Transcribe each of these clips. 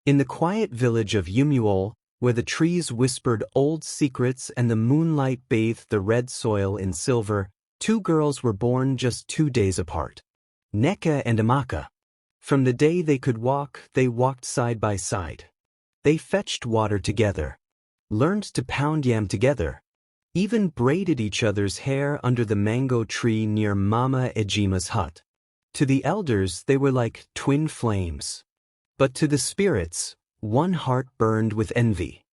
In the quiet village of Umuol, where the trees whispered old secrets and the moonlight bathed the red soil in silver, two girls were born just 2 days apart. Nneka and Nneka. From the day they could walk, they walked side by side. They fetched water together, learned to pound yam together, even braided each other's hair under the mango tree near Mama Ejima's hut. To the elders, they were like twin flames. But to the spirits, one heart burned with envy.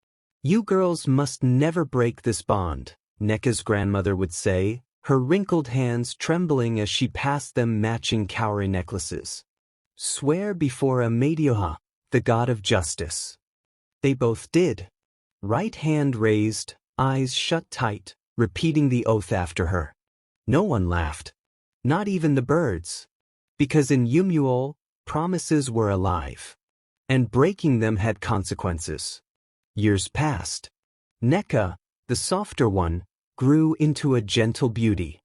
"You girls must never break this bond," Nneka's grandmother would say, her wrinkled hands trembling as she passed them matching cowrie necklaces. "Swear before omhouho, the god of justice." They both did. Right hand raised, eyes shut tight, repeating the oath after her. No one laughed. Not even the birds. Because in Umuol, promises were alive. And breaking them had consequences. Years passed. Nneka, the softer one, grew into a gentle beauty.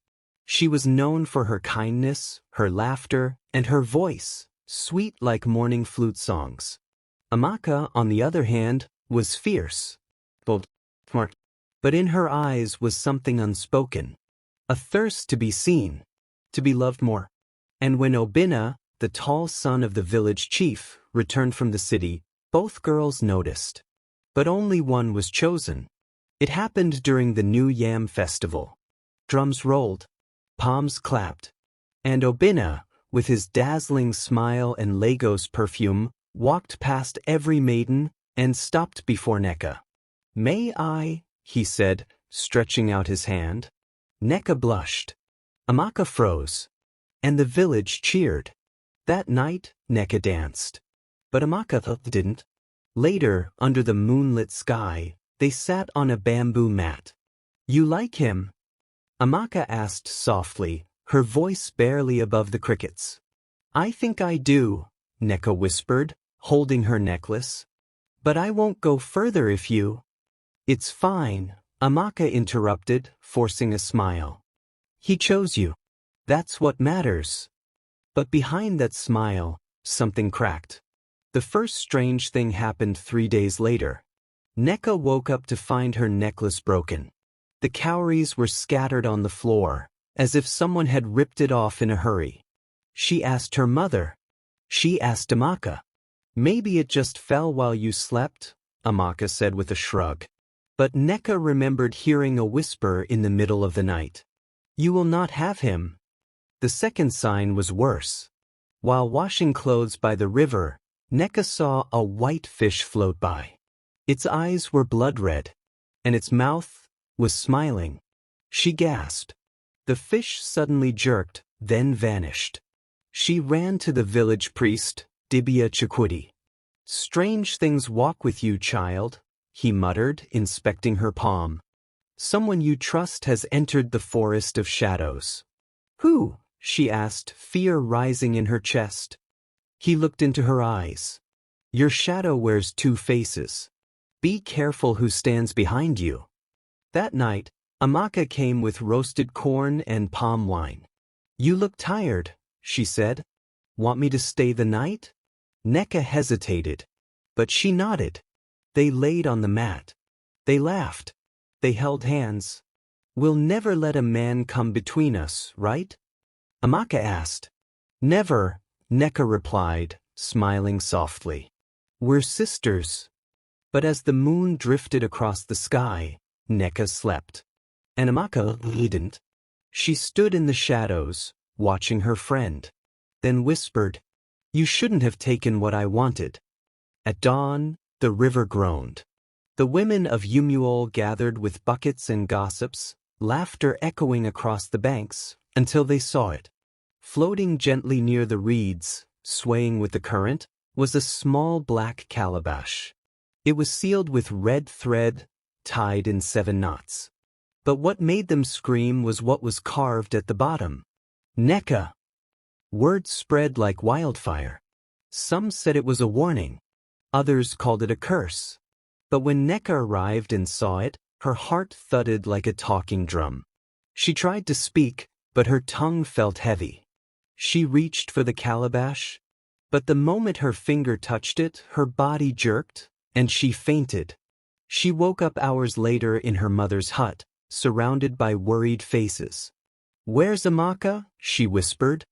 She was known for her kindness, her laughter, and her voice, sweet like morning flute songs. Nneka, on the other hand, was fierce, bold, smart. But in her eyes was something unspoken. A thirst to be seen, to be loved more. And when Obinna, the tall son of the village chief, returned from the city, both girls noticed. But only one was chosen. It happened during the New Yam Festival. Drums rolled, palms clapped, and Obinna, with his dazzling smile and Lagos perfume, walked past every maiden and stopped before Nneka. "May I?" he said, stretching out his hand. Nneka blushed. Nneka froze. And the village cheered. That night, Nneka danced. But Nneka didn't. Later, under the moonlit sky, they sat on a bamboo mat. "You like him?" Nneka asked softly, her voice barely above the crickets. "I think I do," Nneka whispered, holding her necklace. "But I won't go further if you—" "It's fine," Nneka interrupted, forcing a smile. "He chose you. That's what matters." But behind that smile, something cracked. The first strange thing happened 3 days later. Nneka woke up to find her necklace broken. The cowries were scattered on the floor, as if someone had ripped it off in a hurry. She asked her mother. She asked Nneka. "Maybe it just fell while you slept," Nneka said with a shrug. But Nneka remembered hearing a whisper in the middle of the night. "You will not have him." The second sign was worse. While washing clothes by the river, Nneka saw a white fish float by. Its eyes were blood red, and its mouth was smiling. She gasped. The fish suddenly jerked, then vanished. She ran to the village priest, Dibia Chikwudi. "Strange things walk with you, child," he muttered, inspecting her palm. "Someone you trust has entered the forest of shadows." "Who?" she asked, fear rising in her chest. He looked into her eyes. "Your shadow wears 2 faces. Be careful who stands behind you." That night, Nneka came with roasted corn and palm wine. "You look tired," she said. "Want me to stay the night?" Nneka hesitated, but she nodded. They laid on the mat. They laughed. They held hands. "We'll never let a man come between us, right?" Nneka asked. "Never," Nneka replied, smiling softly. "We're sisters." But as the moon drifted across the sky, Nneka slept. And Nneka didn't. She stood in the shadows, watching her friend. Then whispered, "You shouldn't have taken what I wanted." At dawn, the river groaned. The women of Umuol gathered with buckets and gossips, laughter echoing across the banks, until they saw it. Floating gently near the reeds, swaying with the current, was a small black calabash. It was sealed with red thread, tied in 7 knots. But what made them scream was what was carved at the bottom. Nneka. Word spread like wildfire. Some said it was a warning. Others called it a curse. But when Nneka arrived and saw it, her heart thudded like a talking drum. She tried to speak, but her tongue felt heavy. She reached for the calabash. But the moment her finger touched it, her body jerked, and she fainted. She woke up hours later in her mother's hut, surrounded by worried faces. "Where's Nneka?" she whispered.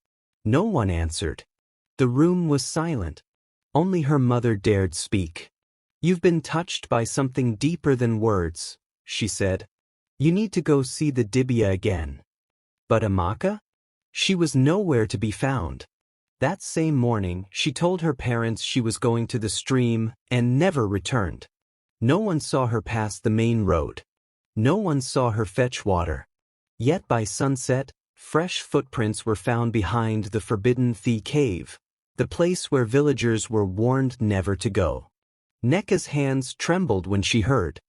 No one answered. The room was silent. Only her mother dared speak. "You've been touched by something deeper than words," she said. "You need to go see the dibia again." But Nneka? She was nowhere to be found. That same morning, she told her parents she was going to the stream and never returned. No one saw her pass the main road. No one saw her fetch water. Yet by sunset, fresh footprints were found behind the forbidden Thea cave, the place where villagers were warned never to go. Nneka's hands trembled when she heard,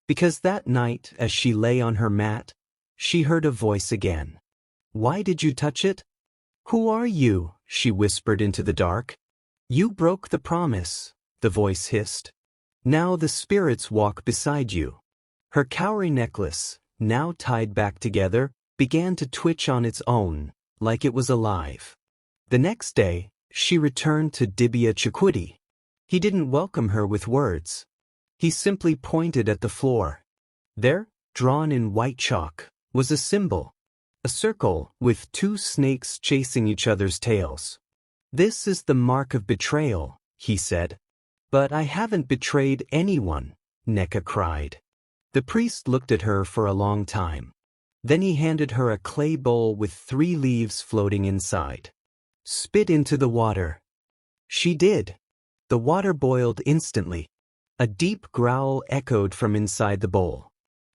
because that night, as she lay on her mat, she heard a voice again. "Why did you touch it?" "Who are you?" she whispered into the dark. "You broke the promise," the voice hissed. "Now the spirits walk beside you." Her cowrie necklace, now tied back together, began to twitch on its own, like it was alive. The next day, she returned to Dibia Chikwudi. He didn't welcome her with words. He simply pointed at the floor. There, drawn in white chalk, was a symbol. A circle with two snakes chasing each other's tails. "This is the mark of betrayal," he said. "But I haven't betrayed anyone," Nneka cried. The priest looked at her for a long time. Then he handed her a clay bowl with 3 leaves floating inside. "Spit into the water." She did. The water boiled instantly. A deep growl echoed from inside the bowl.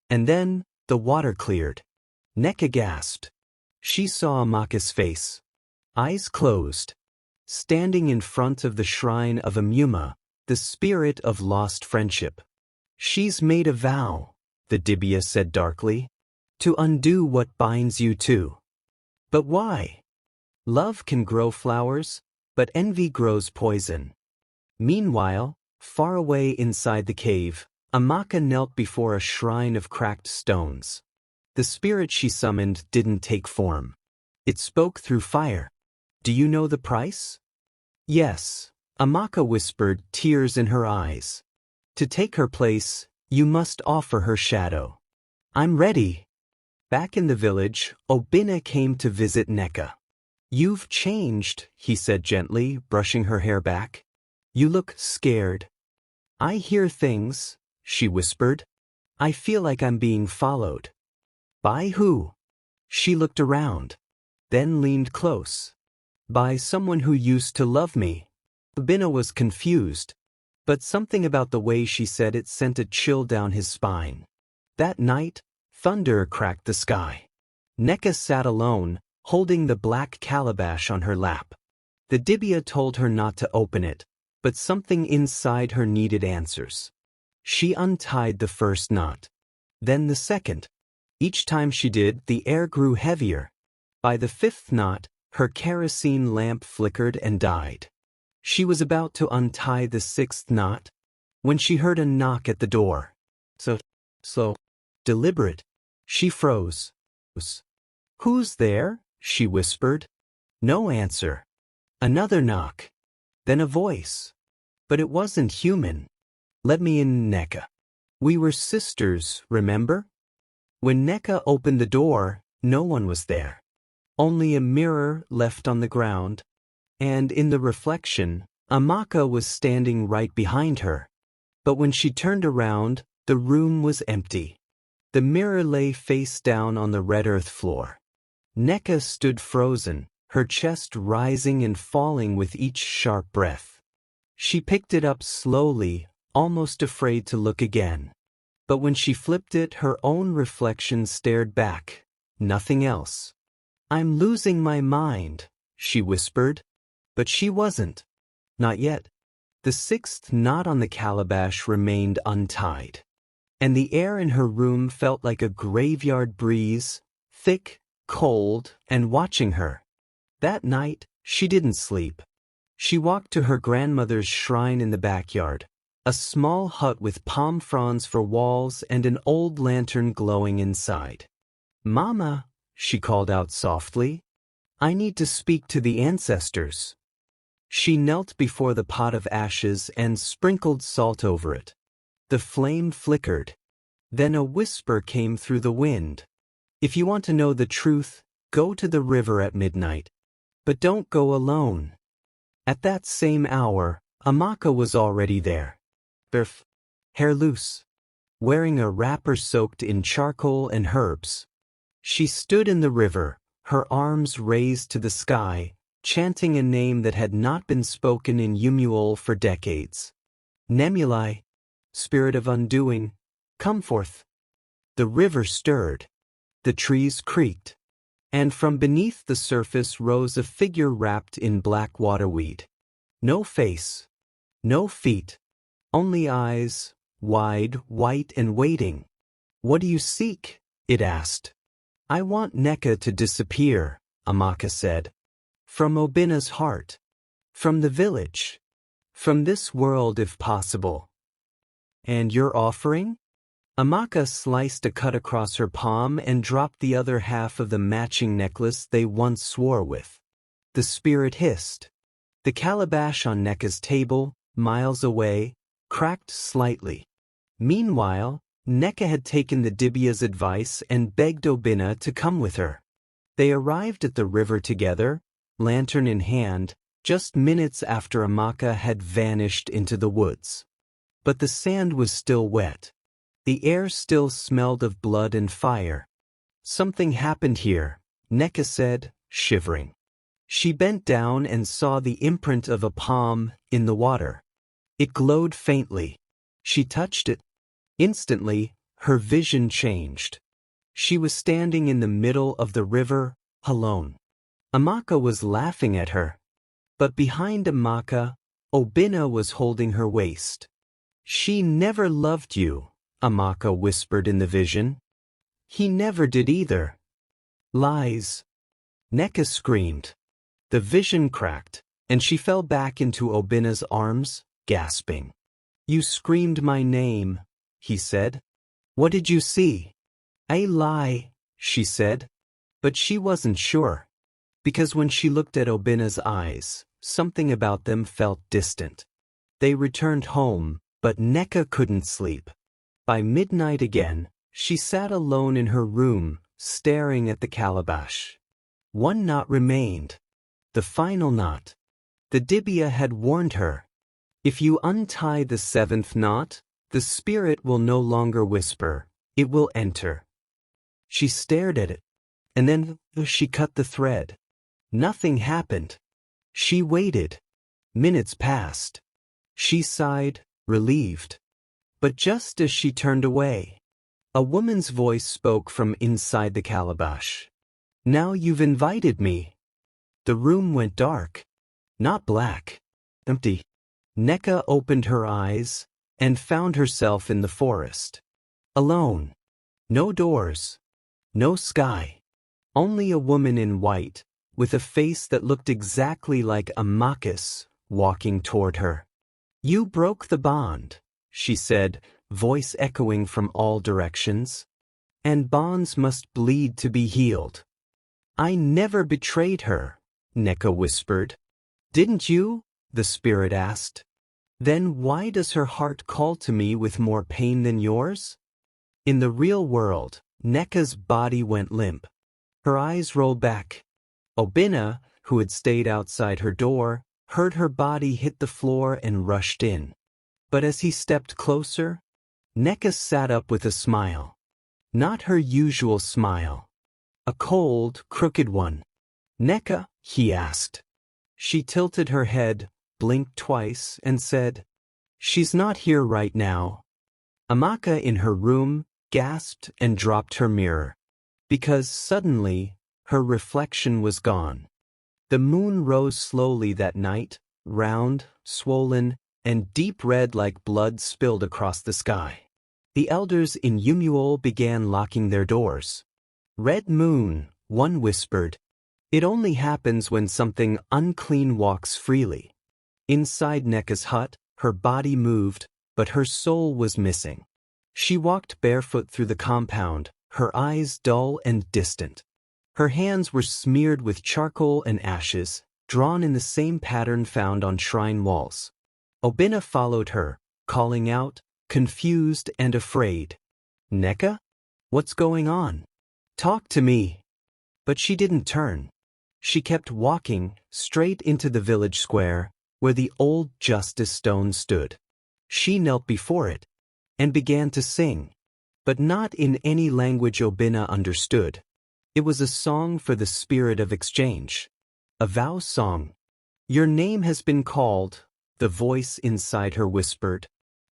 And then, the water cleared. Nneka gasped. She saw Nneka's face. Eyes closed. Standing in front of the shrine of Omhouho, the spirit of lost friendship. "She's made a vow," the dibia said darkly, "to undo what binds you two." "But why?" "Love can grow flowers, but envy grows poison." Meanwhile, far away inside the cave, Nneka knelt before a shrine of cracked stones. The spirit she summoned didn't take form. It spoke through fire. "Do you know the price?" "Yes," Nneka whispered, tears in her eyes. "To take her place, you must offer her shadow." "I'm ready." Back in the village, Obinna came to visit Nneka. "You've changed," he said gently, brushing her hair back. "You look scared." "I hear things," she whispered. "I feel like I'm being followed." "By who?" She looked around, then leaned close. "By someone who used to love me." Obinna was confused, but something about the way she said it sent a chill down his spine. That night, thunder cracked the sky. Nneka sat alone, holding the black calabash on her lap. The dibia told her not to open it, but something inside her needed answers. She untied the first knot. Then the second. Each time she did, the air grew heavier. By the 5th knot, her kerosene lamp flickered and died. She was about to untie the 6th knot when she heard a knock at the door. Slow, deliberate. She froze. "Who's there?" she whispered. No answer. Another knock. Then a voice. But it wasn't human. "Let me in, Nneka. We were sisters, remember?" When Nneka opened the door, no one was there. Only a mirror left on the ground, and in the reflection, Nneka was standing right behind her. But when she turned around, the room was empty. The mirror lay face down on the red earth floor. Nneka stood frozen, her chest rising and falling with each sharp breath. She picked it up slowly, almost afraid to look again. But when she flipped it, her own reflection stared back, nothing else. "I'm losing my mind," she whispered. But she wasn't. Not yet. The 6th knot on the calabash remained untied. And the air in her room felt like a graveyard breeze, thick, cold, and watching her. That night, she didn't sleep. She walked to her grandmother's shrine in the backyard. A small hut with palm fronds for walls and an old lantern glowing inside. "Mama," she called out softly, "I need to speak to the ancestors." She knelt before the pot of ashes and sprinkled salt over it. The flame flickered. Then a whisper came through the wind. If you want to know the truth, go to the river at midnight. But don't go alone. At that same hour, Nneka was already there. Hair loose, wearing a wrapper soaked in charcoal and herbs. She stood in the river, her arms raised to the sky, chanting a name that had not been spoken in Umual for decades. Nemuli, spirit of undoing, come forth. The river stirred. The trees creaked. And from beneath the surface rose a figure wrapped in black waterweed. No face, no feet, only eyes, wide, white and waiting. What do you seek? It asked. I want Nneka to disappear, Nneka said. From Obina's heart. From the village. From this world if possible. And your offering? Nneka sliced a cut across her palm and dropped the other half of the matching necklace they once swore with. The spirit hissed. The calabash on Nneka's table, miles away, cracked slightly. Meanwhile, Nneka had taken the Dibya's advice and begged Obina to come with her. They arrived at the river together, lantern in hand, just minutes after Nneka had vanished into the woods. But the sand was still wet. The air still smelled of blood and fire. Something happened here, Nneka said, shivering. She bent down and saw the imprint of a palm in the water. It glowed faintly. She touched it. Instantly, her vision changed. She was standing in the middle of the river, alone. Nneka was laughing at her. But behind Nneka, Obina was holding her waist. She never loved you, Nneka whispered in the vision. He never did either. Lies. Nneka screamed. The vision cracked, and she fell back into Obina's arms, gasping. You screamed my name, he said. What did you see? I lie, she said. But she wasn't sure. Because when she looked at Obina's eyes, something about them felt distant. They returned home, but Nneka couldn't sleep. By midnight again, she sat alone in her room, staring at the calabash. One knot remained. The final knot. The Dibya had warned her. If you untie the seventh knot, the spirit will no longer whisper, it will enter. She stared at it, and then she cut the thread. Nothing happened. She waited. Minutes passed. She sighed, relieved. But just as she turned away, a woman's voice spoke from inside the calabash. Now you've invited me. The room went dark. Not black. Empty. Nneka opened her eyes and found herself in the forest. Alone. No doors. No sky. Only a woman in white, with a face that looked exactly like Nneka's, walking toward her. You broke the bond, she said, voice echoing from all directions. And bonds must bleed to be healed. I never betrayed her, Nneka whispered. Didn't you? The spirit asked. Then why does her heart call to me with more pain than yours? In the real world, Nneka's body went limp. Her eyes rolled back. Obina, who had stayed outside her door, heard her body hit the floor and rushed in. But as he stepped closer, Nneka sat up with a smile. Not her usual smile. A cold, crooked one. Nneka, he asked. She tilted her head, blinked twice, and said, She's not here right now. Nneka in her room gasped and dropped her mirror. Because suddenly, her reflection was gone. The moon rose slowly that night, round, swollen, and deep red like blood spilled across the sky. The elders in Umual began locking their doors. Red moon, one whispered. It only happens when something unclean walks freely. Inside Nneka's hut, her body moved, but her soul was missing. She walked barefoot through the compound, her eyes dull and distant. Her hands were smeared with charcoal and ashes, drawn in the same pattern found on shrine walls. Obina followed her, calling out, confused and afraid. Nneka? What's going on? Talk to me. But she didn't turn. She kept walking straight into the village square, where the old justice stone stood. She knelt before it and began to sing, but not in any language Obina understood. It was a song for the spirit of exchange. A vow song. Your name has been called, the voice inside her whispered.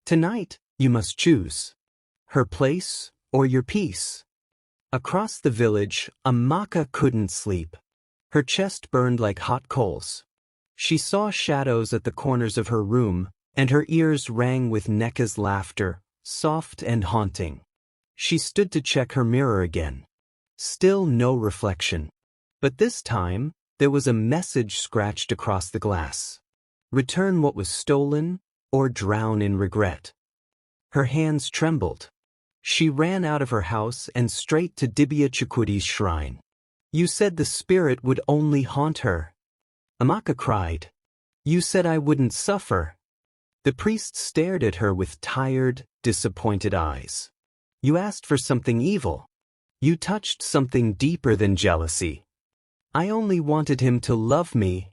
Tonight, you must choose. Her place or your peace. Across the village, Nneka couldn't sleep. Her chest burned like hot coals. She saw shadows at the corners of her room, and her ears rang with Nneka's laughter, soft and haunting. She stood to check her mirror again. Still no reflection. But this time, there was a message scratched across the glass. Return what was stolen, or drown in regret. Her hands trembled. She ran out of her house and straight to Dibya Chakuti's shrine. You said the spirit would only haunt her. Nneka cried. You said I wouldn't suffer. The priest stared at her with tired, disappointed eyes. You asked for something evil. You touched something deeper than jealousy. I only wanted him to love me.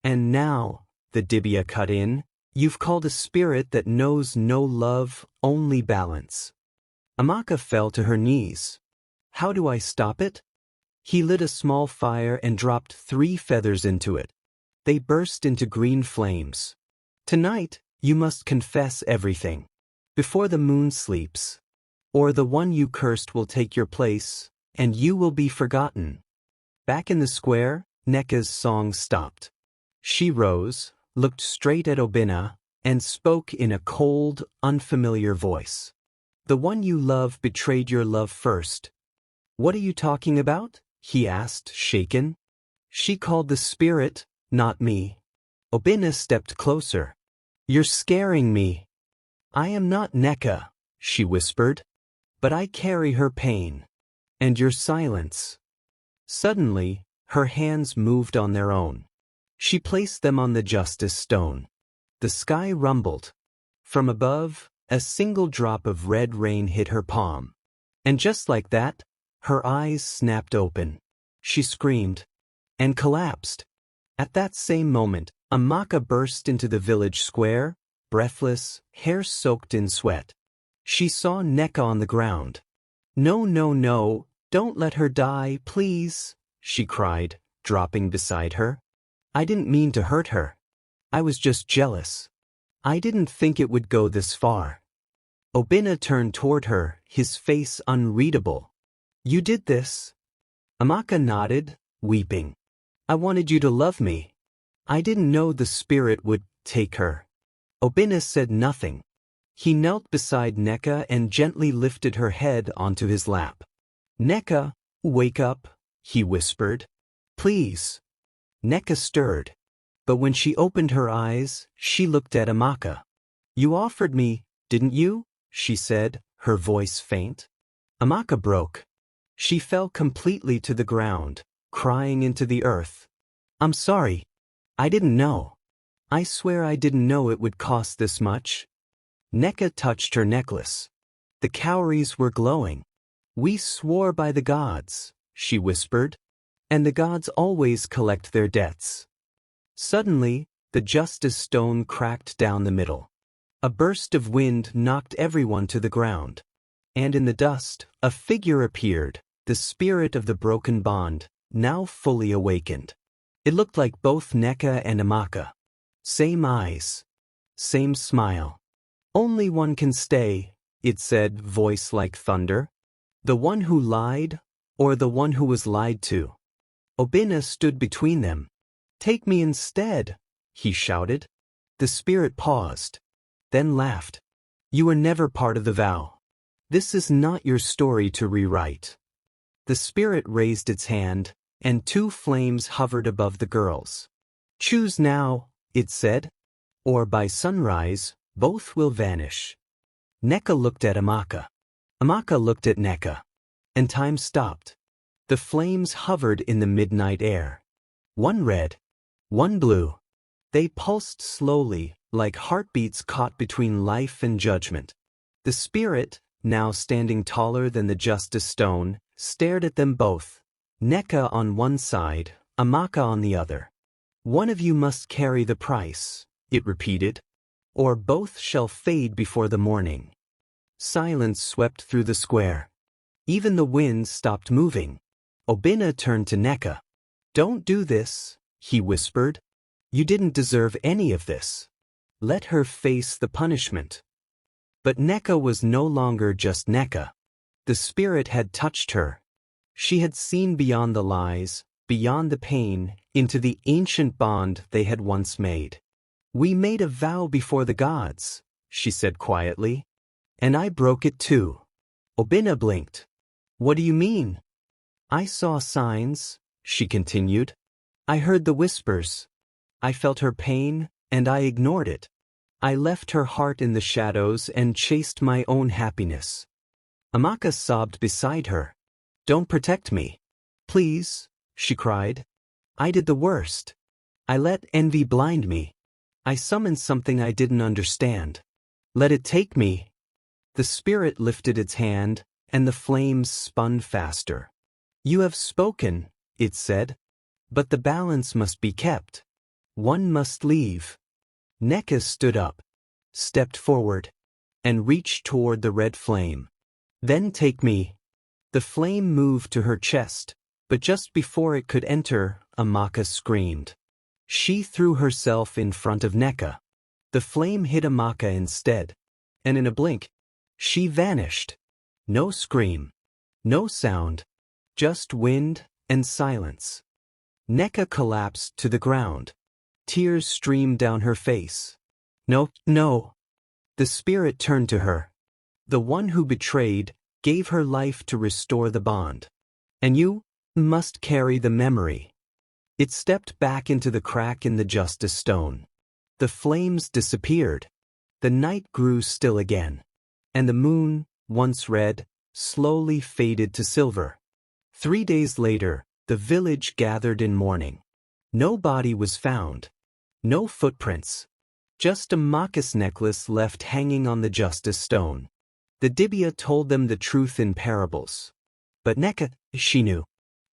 And now, the Dibya cut in, you've called a spirit that knows no love, only balance. Nneka fell to her knees. How do I stop it? He lit a small fire and dropped 3 feathers into it. They burst into green flames. Tonight, you must confess everything. Before the moon sleeps. Or the one you cursed will take your place, and you will be forgotten. Back in the square, Nneka's song stopped. She rose, looked straight at Obina, and spoke in a cold, unfamiliar voice. The one you love betrayed your love first. What are you talking about? He asked, shaken. She called the spirit, not me. Obina stepped closer. You're scaring me. I am not Nneka, she whispered. But I carry her pain. And your silence. Suddenly, her hands moved on their own. She placed them on the justice stone. The sky rumbled. From above, a single drop of red rain hit her palm. And just like that, her eyes snapped open. She screamed. And collapsed. At that same moment, Nneka burst into the village square, breathless, hair soaked in sweat. She saw Nneka on the ground. No, no, no, don't let her die, please, she cried, dropping beside her. I didn't mean to hurt her. I was just jealous. I didn't think it would go this far. Obina turned toward her, his face unreadable. You did this? Nneka nodded, weeping. I wanted you to love me. I didn't know the spirit would take her. Obina said nothing. He knelt beside Nneka and gently lifted her head onto his lap. Nneka, wake up, he whispered. Please. Nneka stirred. But when she opened her eyes, she looked at Nneka. You offered me, didn't you? She said, her voice faint. Nneka broke. She fell completely to the ground, crying into the earth. I'm sorry. I didn't know. I swear I didn't know it would cost this much. Nneka touched her necklace. The cowries were glowing. We swore by the gods, she whispered. And the gods always collect their debts. Suddenly, the justice stone cracked down the middle. A burst of wind knocked everyone to the ground. And in the dust, a figure appeared, the spirit of the broken bond, now fully awakened. It looked like both Nneka and Nneka. Same eyes. Same smile. Only one can stay, it said, voice like thunder. The one who lied, or the one who was lied to. Obina stood between them. Take me instead, he shouted. The spirit paused, then laughed. You were never part of the vow. This is not your story to rewrite. The spirit raised its hand, and 2 flames hovered above the girls. Choose now, it said, or by sunrise, both will vanish. Nneka looked at Nneka. Nneka looked at Nneka. And time stopped. The flames hovered in the midnight air. One red, one blew. They pulsed slowly, like heartbeats caught between life and judgment. The spirit, now standing taller than the justice stone, stared at them both. Nneka on one side, Amaka on the other. One of you must carry the price, it repeated, or both shall fade before the morning. Silence swept through the square. Even the wind stopped moving. Obinna turned to Nneka. Don't do this, he whispered. You didn't deserve any of this. Let her face the punishment. But Nneka was no longer just Nneka. The spirit had touched her. She had seen beyond the lies, beyond the pain, into the ancient bond they had once made. We made a vow before the gods, she said quietly. And I broke it too. Obinna blinked. What do you mean? I saw signs, she continued. I heard the whispers. I felt her pain, and I ignored it. I left her heart in the shadows and chased my own happiness. Amaka sobbed beside her. Don't protect me. Please, she cried. I did the worst. I let envy blind me. I summoned something I didn't understand. Let it take me. The spirit lifted its hand, and the flames spun faster. You have spoken, it said. But the balance must be kept. One must leave. Nneka stood up, stepped forward, and reached toward the red flame. Then take me. The flame moved to her chest, but just before it could enter, Amaka screamed. She threw herself in front of Nneka. The flame hit Amaka instead, and in a blink, she vanished. No scream, no sound, just wind and silence. Nneka collapsed to the ground. Tears streamed down her face. No, no. The spirit turned to her. The one who betrayed gave her life to restore the bond. And you must carry the memory. It stepped back into the crack in the justice stone. The flames disappeared. The night grew still again. And the moon, once red, slowly faded to silver. 3 days later, the village gathered in mourning. No body was found. No footprints. Just a Amaka's necklace left hanging on the justice stone. The Dibia told them the truth in parables. But Nneka, she knew.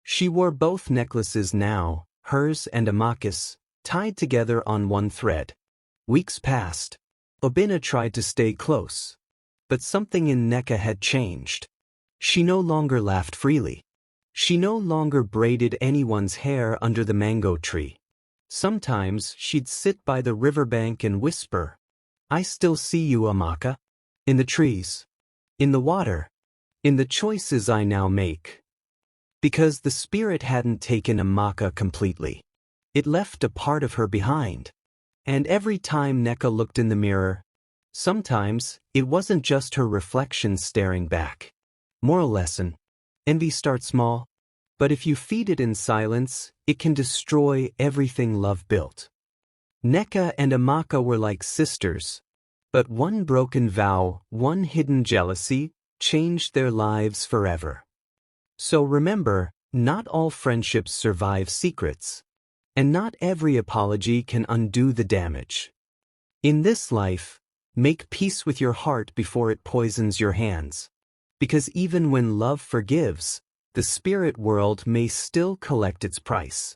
She wore both necklaces now, hers and Amaka's, tied together on one thread. Weeks passed. Obinna tried to stay close. But something in Nneka had changed. She no longer laughed freely. She no longer braided anyone's hair under the mango tree. Sometimes she'd sit by the riverbank and whisper, I still see you, Amaka. In the trees. In the water. In the choices I now make. Because the spirit hadn't taken Amaka completely. It left a part of her behind. And every time Nneka looked in the mirror, sometimes it wasn't just her reflection staring back. Moral lesson. Envy starts small, but if you feed it in silence, it can destroy everything love built. Nneka and Amaka were like sisters, but one broken vow, one hidden jealousy, changed their lives forever. So remember, not all friendships survive secrets, and not every apology can undo the damage. In this life, make peace with your heart before it poisons your hands. Because even when love forgives, the spirit world may still collect its price.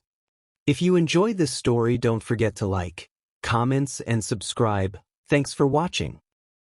If you enjoyed this story, don't forget to like, comments, and subscribe. Thanks for watching.